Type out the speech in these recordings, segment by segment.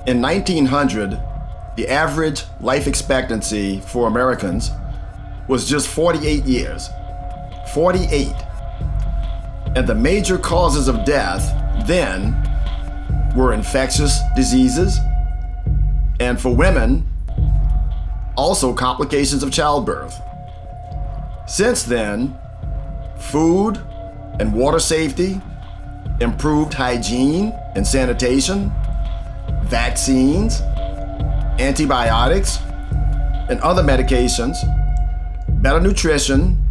In 1900, the average life expectancy for Americans was just 48 years. 48. And the major causes of death then were infectious diseases, and for women, also complications of childbirth. Since then, food and water safety, improved hygiene and sanitation, vaccines, antibiotics, and other medications, better nutrition,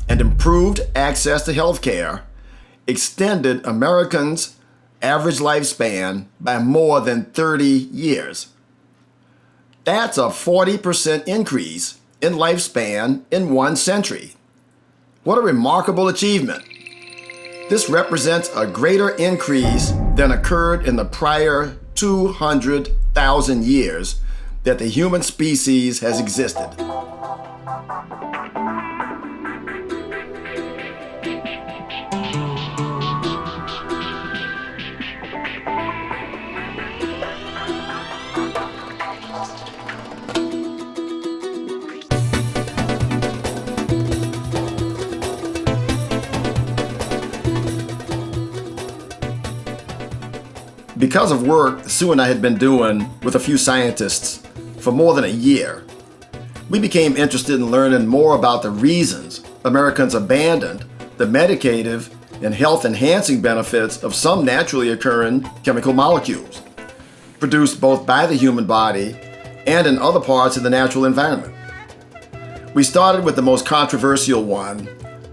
and improved access to health care extended Americans' average lifespan by more than 30 years. That's a 40% increase in lifespan in 1 century. What a remarkable achievement. This represents a greater increase than occurred in the prior 200,000 years that the human species has existed. Because of work Sue and I had been doing with a few scientists for more than a year, we became interested in learning more about the reasons Americans abandoned the medicative and health-enhancing benefits of some naturally occurring chemical molecules, produced both by the human body and in other parts of the natural environment. We started with the most controversial one,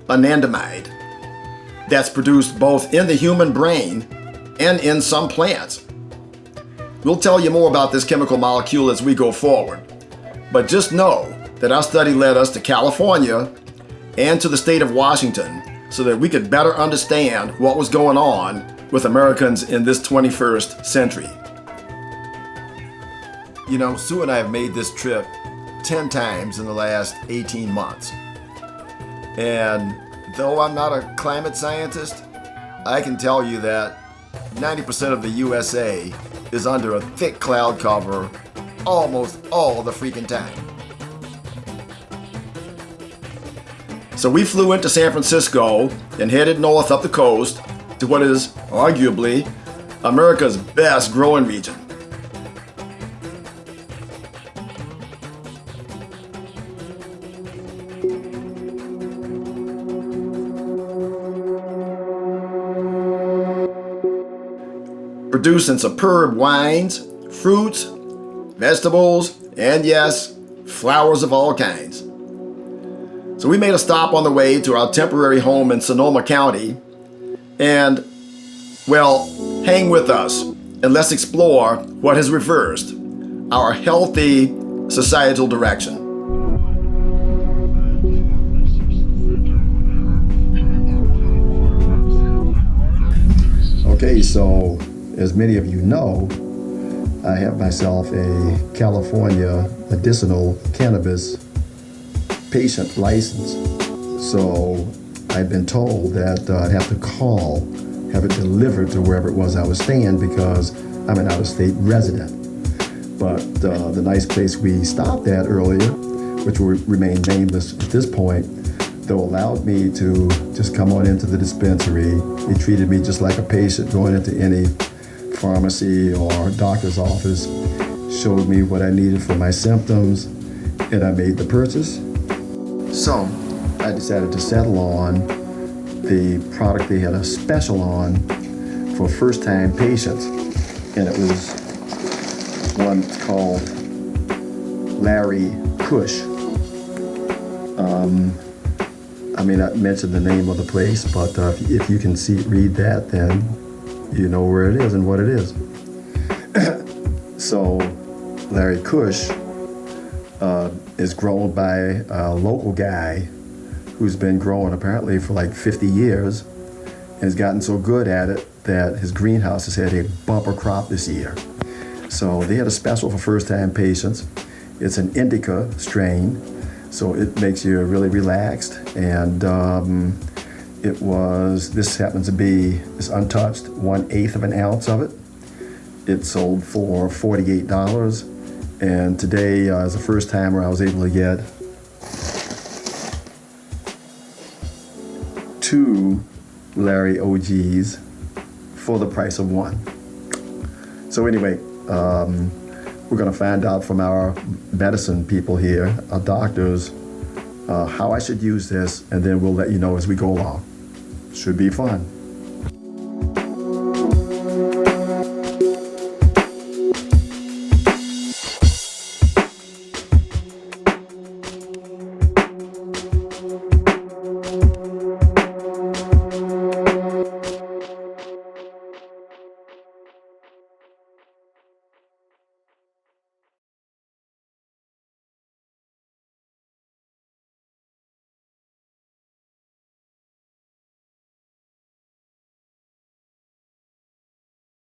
anandamide, that's produced both in the human brain and in some plants. We'll tell you more about this chemical molecule as we go forward, but just know that our study led us to California and to the state of Washington so that we could better understand what was going on with Americans in this 21st century. You know, Sue and I have made this trip 10 times in the last 18 months. And though I'm not a climate scientist, I can tell you that 90% of the USA is under a thick cloud cover almost all the freaking time. So we flew into San Francisco and headed north up the coast to what is arguably America's best growing region. Producing superb wines, fruits, vegetables, and yes, flowers of all kinds. So we made a stop on the way to our temporary home in Sonoma County, and, well, hang with us and let's explore what has reversed our healthy societal direction. Okay, so as many of you know, I have myself a California medicinal cannabis patient license. So I've been told that I'd have to call, have it delivered to wherever it was I was staying because I'm an out-of-state resident. But the nice place we stopped at earlier, which will remain nameless at this point, though allowed me to just come on into the dispensary. He treated me just like a patient going into any pharmacy or doctor's office, showed me what I needed for my symptoms, and I made the purchase. So I decided to settle on the product they had a special on for first-time patients, and it was one called Larry Kush. I may not mention the name of the place, but if you can read that, then you know where it is and what it is. So Larry Kush is grown by a local guy who's been growing apparently for like 50 years and has gotten so good at it that his greenhouse has had a bumper crop this year. So they had a special for first-time patients. It's an indica strain, so it makes you really relaxed. And this happens to be, it's untouched, 1/8 of an ounce of it. it sold for $48. And today, as a first timer, I was able to get 2 Larry OGs for the price of 1. So anyway, we're going to find out from our medicine people here, our doctors, how I should use this, and then we'll let you know as we go along. Should be fun.